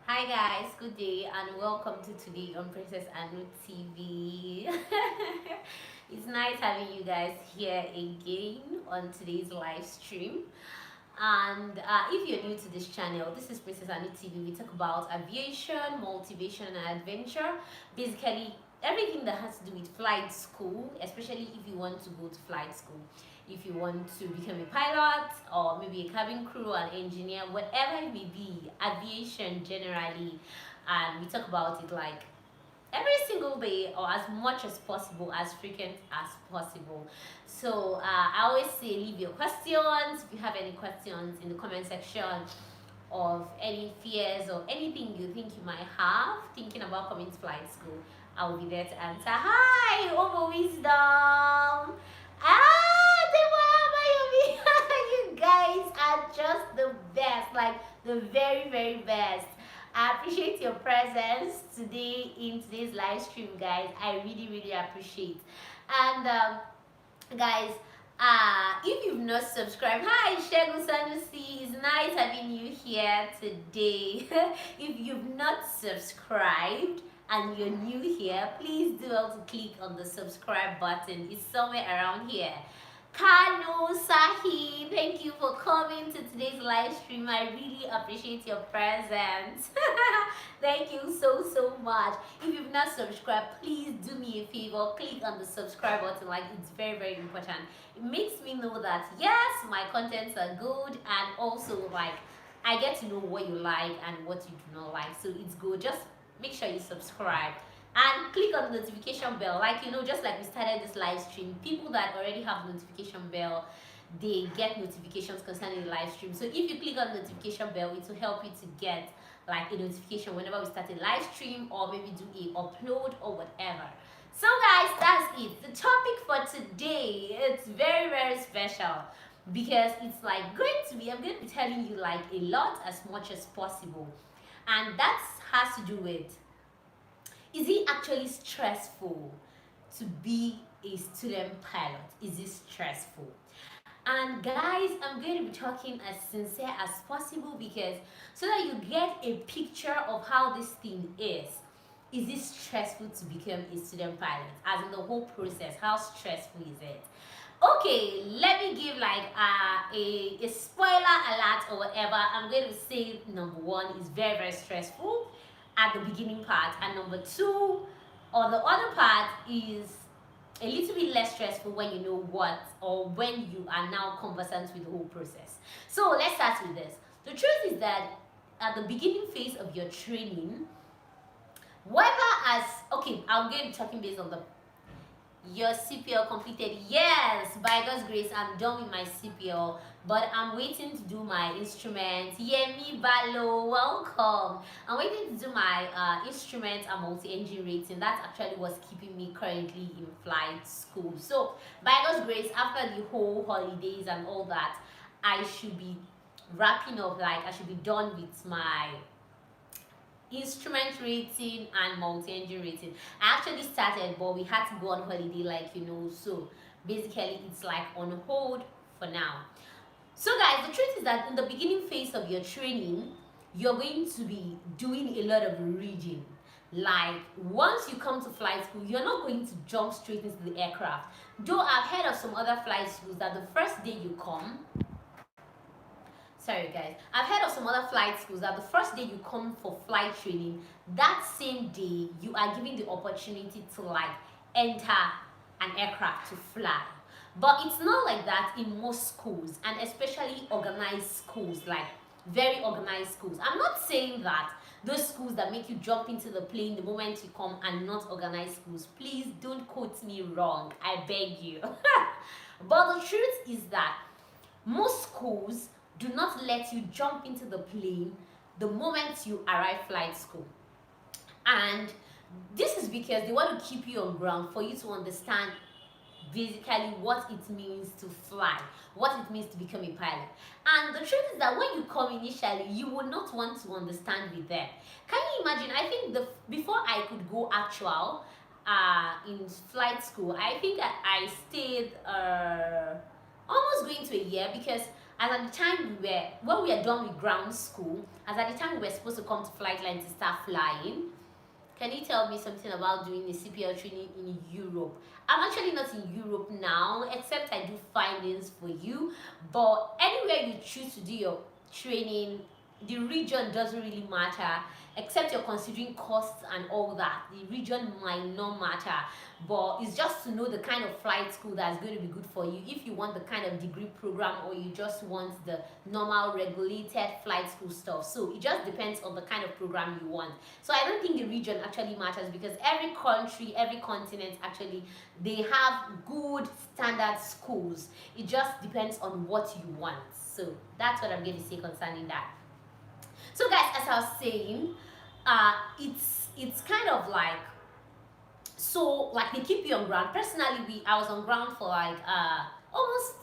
Hi guys, good day and welcome to today on Princess Anu TV. It's nice having you guys here again on today's live stream. And if you're new to this channel, this is Princess Anu TV. We talk about aviation, motivation, and adventure. Basically, everything that has to do with flight school, especially if you want to go to flight school. If you want to become a pilot or maybe a cabin crew, an engineer, whatever it may be, aviation generally, and we talk about it like every single day or as much as possible, as frequent as possible. So I always say leave your questions. If you have any questions in the comment section of any fears or anything you think you might have thinking about coming to flight school, I will be there to answer. Hi, Over Wisdom. Deborah, you guys are just the best, like the very, very best. I appreciate your presence today in today's live stream, guys. I really, really appreciate. And guys, if you've not subscribed, hi Shegun Sanusi, it's nice having you here today. If you've not subscribed and you're new here, please do also click on the subscribe button. It's somewhere around here. Kano Sahi, thank you for coming to today's live stream. I really appreciate your presence. Thank you so much. If you've not subscribed, please do me a favor, click on the subscribe button. Like, it's very important. It makes me know that yes, my contents are good, and also like I get to know what you like and what you do not like. So it's good. Just make sure you subscribe and click on the notification bell, like just like we started this live stream. People that already have notification bell, they get notifications concerning the live stream. So if you click on the notification bell, it will help you to get like a notification whenever we start a live stream or maybe do a upload or whatever. So guys, that's it. The topic for today, it's very special because it's like I'm going to be telling you like a lot as much as possible, and that has to do with, is it actually stressful to be a student pilot? Is it stressful? And guys, I'm going to be talking as sincere as possible because so that you get a picture of how this thing is. Is it stressful to become a student pilot? As in the whole process, how stressful is it? Okay, let me give like a spoiler alert or whatever. I'm going to say number one is very stressful at the beginning part, and number two or the other part is a little bit less stressful when you know what, or when you are now conversant with the whole process. So let's start with this. The truth is that at the beginning phase of your training, whether as okay, I'm going to be talking based on the your CPL completed. Yes, by God's grace, I'm done with my CPL, but I'm waiting to do my instrument. Yemi Balo, welcome. I'm waiting to do my instrument and multi-engine rating. That's actually what's keeping me currently in flight school. So, by God's grace, after the whole holidays and all that, I should be wrapping up, like I should be done with my instrument rating and multi-engine rating. I actually started, but we had to go on holiday, so basically it's like on hold for now. So guys, the truth is that in the beginning phase of your training, you're going to be doing a lot of reading. Like, once you come to flight school, you're not going to jump straight into the aircraft. Though I've heard of some other flight schools that the first day you come, sorry guys, I've heard of some other flight schools that the first day you come for flight training, that same day you are given the opportunity to like enter an aircraft to fly. But it's not like that in most schools, and especially organized schools, like very organized schools. I'm not saying that those schools that make you jump into the plane the moment you come are not organized schools. Please don't quote me wrong, I beg you. But the truth is that most schools do not let you jump into the plane the moment you arrive flight school. And this is because they want to keep you on ground for you to understand basically what it means to fly, what it means to become a pilot. And the truth is that when you come initially, you will not want to understand with them. Can you imagine? I think before I could go actual in flight school, I think I stayed almost going to a year, because as at the time when we are done with ground school, as at the time we were supposed to come to flight line to start flying, can you tell me something about doing the CPL training in Europe? I'm actually not in Europe now, except I do findings for you. But anywhere you choose to do your training, the region doesn't really matter, except you're considering costs and all that. The region might not matter, but it's just to know the kind of flight school that's going to be good for you. If you want the kind of degree program, or you just want the normal regulated flight school stuff. So it just depends on the kind of program you want. So I don't think the region actually matters, because every country, every continent, actually they have good standard schools. It just depends on what you want. So that's what I'm going to say concerning that. So guys, as I was saying, it's kind of like, so like they keep you on ground. Personally, I was on ground for like almost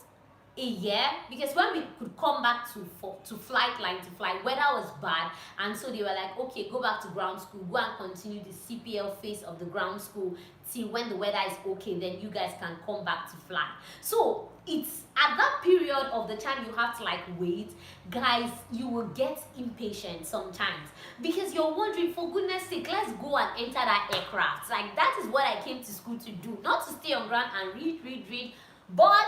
a year, because when we could come back to flight line to fly, weather was bad, and so they were like, okay, go back to ground school, go and continue the CPL phase of the ground school till when the weather is okay, then you guys can come back to fly. So it's at that period of the time you have to like wait, guys. You will get impatient sometimes, because you're wondering, for goodness sake, let's go and enter that aircraft. Like, that is what I came to school to do, not to stay on ground and read. But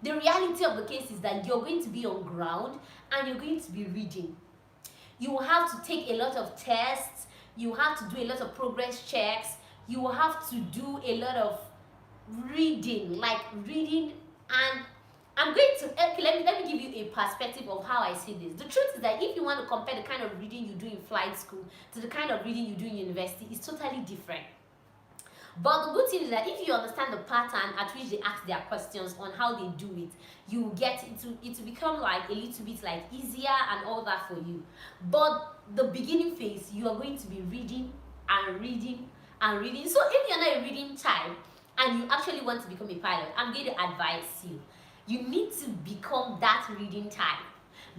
the reality of the case is that you're going to be on ground and you're going to be reading. You will have to take a lot of tests, you have to do a lot of progress checks, you will have to do a lot of reading, and I'm going to, okay, let me give you a perspective of how I see this. The truth is that if you want to compare the kind of reading you do in flight school to the kind of reading you do in university, it's totally different. But the good thing is that if you understand the pattern at which they ask their questions on how they do it, you get it to become like a little bit like easier and all that for you. But the beginning phase, you are going to be reading and reading and reading. So if you're not a reading type and you actually want to become a pilot, I'm going to advise you, you need to become that reading type,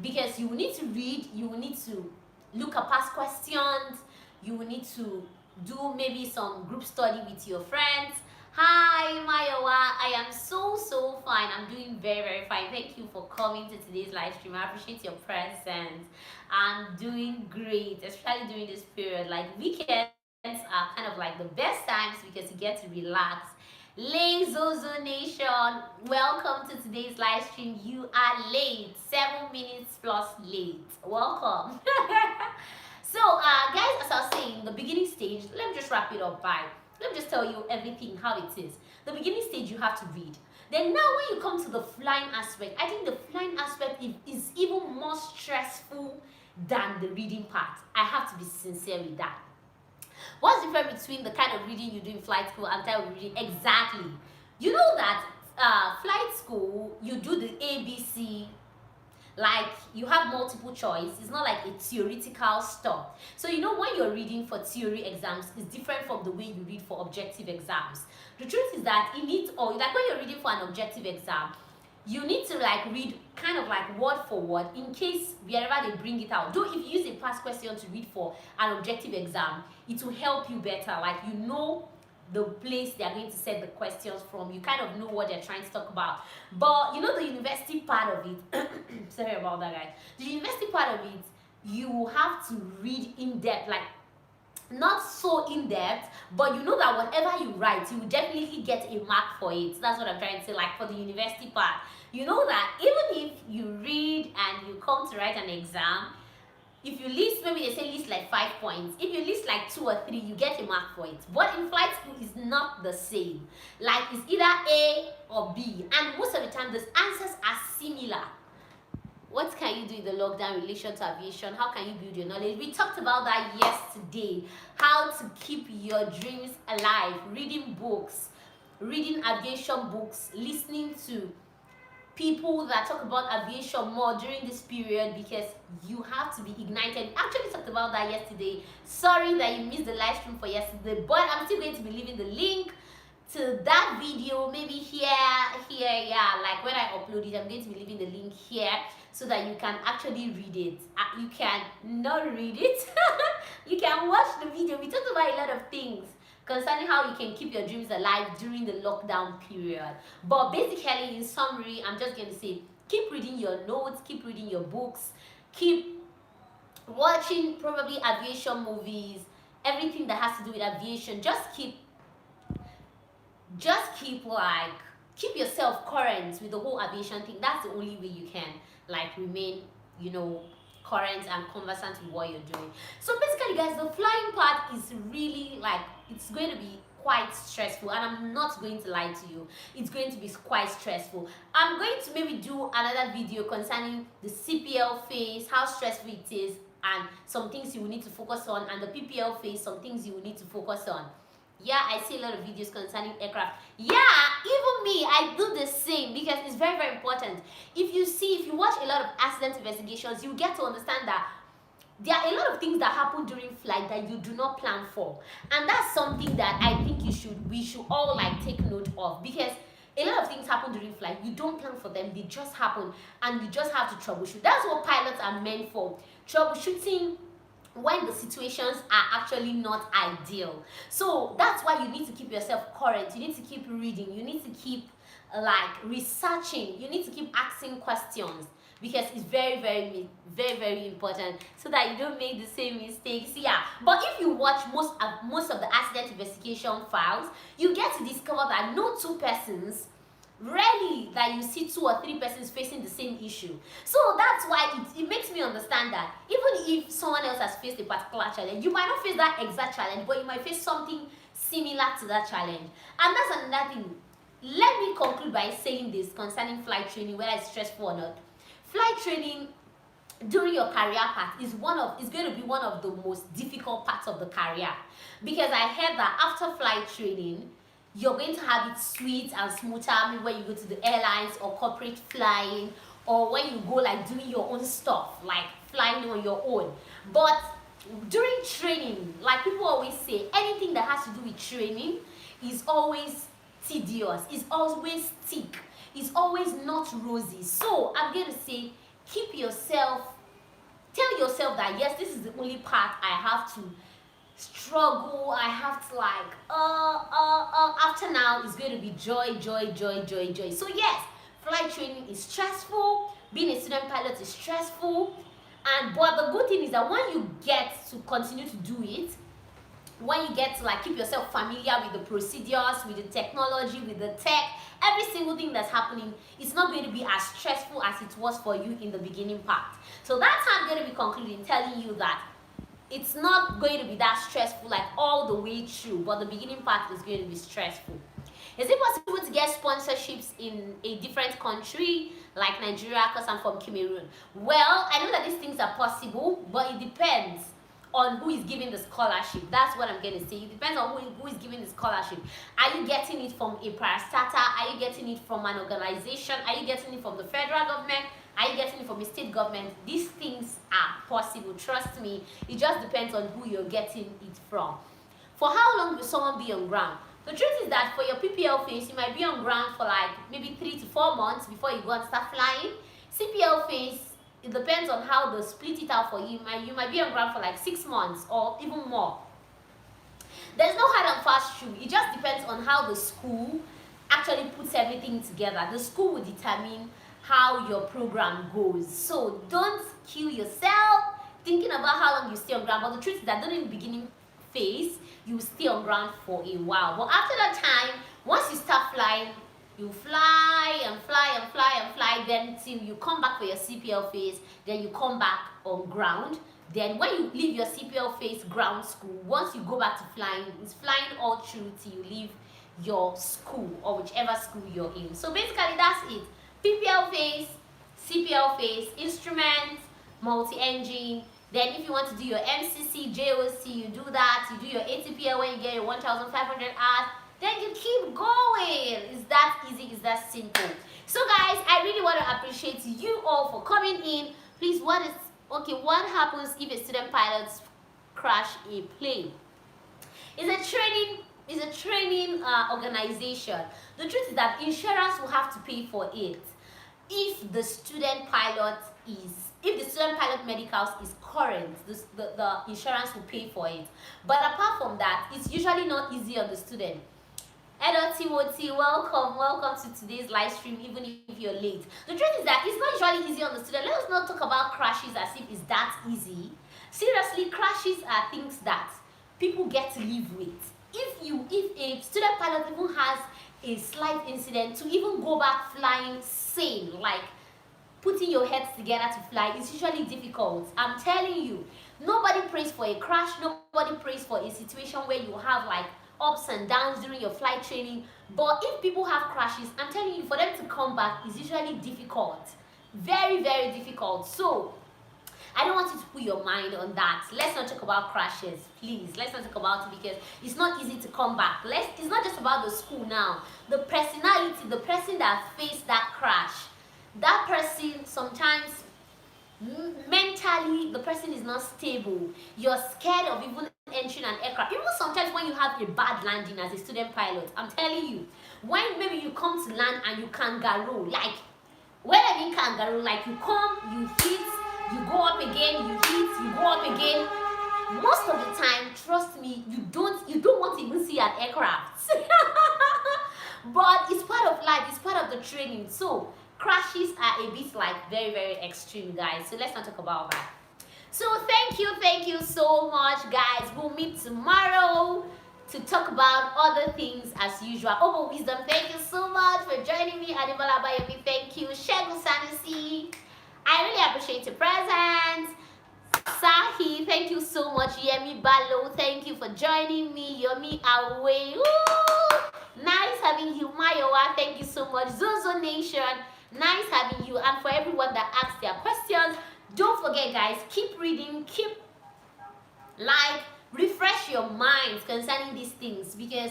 because you will need to read, you will need to look at past questions, you will need to do maybe some group study with your friends. Hi Mayowa, I am so fine. I'm doing very fine. Thank you for coming to today's live stream. I appreciate your presence. I'm doing great, especially during this period. Like, weekends are kind of like the best times because you get to relax. Lay Zozo Nation, welcome to today's live stream. You are late, 7 minutes plus late. Welcome. So guys, as I was saying, the beginning stage, let me just wrap it up by, let me just tell you everything how it is. The beginning stage, you have to read. Then now when you come to the flying aspect, I think the flying aspect is even more stressful than the reading part. I have to be sincere with that. What's the difference between the kind of reading you do in flight school and type of reading? Exactly. You know that flight school, you do the ABC, like you have multiple choice. It's not like a theoretical stuff. So you know, when you're reading for theory exams, it's different from the way you read for objective exams. The truth is that it needs, or like when you're reading for an objective exam, you need to like read kind of like word for word in case wherever they bring it out. Though if you use a past question to read for an objective exam, it will help you better. Like, you know the place they are going to set the questions from, you kind of know what they're trying to talk about. But you know, the university part of it, sorry about that guys, the university part of it, you have to read in depth, like not so in depth, but you know that whatever you write, you will definitely get a mark for it. That's what I'm trying to say. Like, for the university part, you know that even if you read and you come to write an exam, if you list, maybe they say list like 5 points. If you list like 2 or 3, you get a mark for it. But in flight school, it's not the same. Like, it's either A or B, and most of the time, the answers are similar. What can you do in the lockdown in relation to aviation? How can you build your knowledge? We talked about that yesterday. How to keep your dreams alive. Reading books, reading aviation books, listening to people that talk about aviation more during this period, because you have to be ignited. We actually talked about that yesterday. Sorry that you missed the live stream for yesterday, but I'm still going to be leaving the link to that video, maybe here, yeah, like when I upload it, I'm going to be leaving the link here so that you can actually read it. You can not read it. You can watch the video. We talked about a lot of things concerning how you can keep your dreams alive during the lockdown period. But basically, in summary, I'm just going to say, keep reading your notes, keep reading your books, keep watching probably aviation movies, everything that has to do with aviation. Keep yourself current with the whole aviation thing. That's the only way you can like remain, current and conversant with what you're doing. So basically guys, the flying part is really like, it's going to be quite stressful, and I'm not going to lie to you, it's going to be quite stressful. I'm going to maybe do another video concerning the CPL phase, how stressful it is, and some things you will need to focus on, and the PPL phase, some things you will need to focus on. Yeah, I see a lot of videos concerning aircraft. Yeah, even me, I do the same, because it's very, very important. If you watch a lot of accident investigations, you get to understand that there are a lot of things that happen during flight that you do not plan for, and that's something that I think we should all like take note of, because a lot of things happen during flight. You don't plan for them, they just happen, and you just have to troubleshoot. That's what pilots are meant for, troubleshooting when the situations are actually not ideal. So that's why you need to keep yourself current, you need to keep reading, you need to keep like researching, you need to keep asking questions, because it's very, very, very, very important, so that you don't make the same mistakes. Yeah, but if you watch most of the accident investigation files, you get to discover that no two persons, rarely that you see 2 or 3 persons facing the same issue. So that's why it makes me understand that even if someone else has faced a particular challenge, you might not face that exact challenge, but you might face something similar to that challenge. And that's another thing. Let me conclude by saying this concerning flight training, whether it's stressful or not. Flight training during your career path is going to be one of the most difficult parts of the career, because I heard that after flight training, you're going to have it sweet and smoother, maybe when you go to the airlines or corporate flying, or when you go like doing your own stuff, like flying on your own. But during training, like people always say, anything that has to do with training is always tedious, is always thick, is always not rosy. So I'm going to say, tell yourself that yes, this is the only part I have to struggle, I have to like after now is going to be joy, joy, joy, joy, joy. So yes, flight training is stressful, being a student pilot is stressful, but the good thing is that when you get to continue to do it, when you get to like keep yourself familiar with the procedures, with the technology, with the tech, every single thing that's happening, it's not going to be as stressful as it was for you in the beginning part. So that's how I'm going to be concluding, telling you that it's not going to be that stressful like all the way through, but the beginning part is going to be stressful. Is it possible to get sponsorships in a different country like Nigeria, because I'm from Cameroon? Well, I know that these things are possible, but it depends on who is giving the scholarship. That's what I'm going to say. It depends on who is giving the scholarship. Are you getting it from a parastatal? Are you getting it from an organization? Are you getting it from the federal government? Are you getting it from a state government? These things are possible, trust me. It just depends on who you're getting it from. For how long will someone be on ground? The truth is that for your PPL phase, you might be on ground for like maybe 3 to 4 months before you go and start flying. CPL phase, it depends on how they split it out for you. You might be on ground for like 6 months or even more. There's no hard and fast rule. It just depends on how the school actually puts everything together. The school will determine how your program goes. So don't kill yourself thinking about how long you stay on ground. But the truth is that during the beginning phase, you will stay on ground for a while. But after that time, once you start flying, you fly and fly and fly and fly, then till you come back for your CPL phase, then you come back on ground. Then when you leave your CPL phase ground school, once you go back to flying, it's flying all through till you leave your school or whichever school you're in. So basically that's it. PPL phase, CPL phase, instruments, multi-engine. Then if you want to do your MCC, JOC, you do that. You do your ATPL when you get your 1,500 hours. Then you keep going. It's that easy, it's that simple. So guys, I really want to appreciate you all for coming in. Please, what happens if a student pilot crash a plane? It's a training organization. The truth is that insurance will have to pay for it if the student pilot medicals is current. The insurance will pay for it. But apart from that, it's usually not easy on the student. Timothy, welcome to today's live stream, even if you're late. The truth is that it's not usually easy on the student. Let us not talk about crashes as if it's that easy. Seriously, crashes are things that people get to live with. If a student pilot even has a slight incident, to even go back flying sane, like putting your heads together to fly, is usually difficult. I'm telling you, nobody prays for a crash, nobody prays for a situation where you have like ups and downs during your flight training. But if people have crashes, I'm telling you, for them to come back is usually difficult. Very, very difficult. So I don't want you to put your mind on that. Let's not talk about crashes, please. Let's not talk about it, because it's not easy to come back. It's not just about the school now. The personality, the person that faced that crash, that person sometimes mentally, the person is not stable. You're scared of even entering an aircraft. Even sometimes when you have a bad landing as a student pilot, I'm telling you, when maybe you come to land and you kangaroo, like, when I mean kangaroo, like you come, you hit, you go up again, you hit, you go up again. Most of the time, trust me, you don't want to even see an aircraft. But it's part of life, it's part of the training. So crashes are a bit like very, very extreme, guys. So let's not talk about that. So thank you so much, guys. We'll meet tomorrow to talk about other things as usual. Oh, Wisdom, thank you so much for joining me. Adebola Bayomi, thank you. Shegun Sanusi, I really appreciate your presence. Sahi, thank you so much. Yemi Balo, thank you for joining me. Yomi Awe, nice having you. Mayowa, thank you so much. Zozo Nation, nice having you. And for everyone that asked their questions, don't forget, guys, keep reading, keep refresh your minds concerning these things, because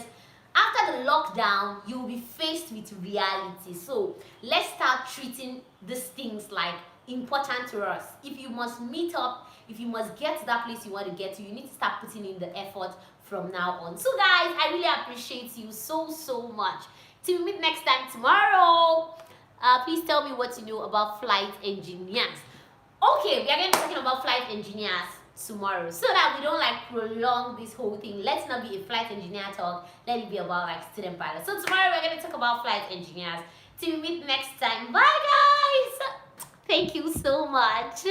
after the lockdown, you will be faced with reality. So let's start treating these things like important to us. If you must meet up, if you must get to that place you want to get to, you need to start putting in the effort from now on. So guys, I really appreciate you so much. Till we meet next time tomorrow, please tell me what you know about flight engineers. Okay, we are going to be talking about flight engineers tomorrow, so that we don't like prolong this whole thing. Let's not be a flight engineer talk, let it be about like student pilots. So tomorrow we're going to talk about flight engineers. Till we meet next time, bye guys, thank you so much.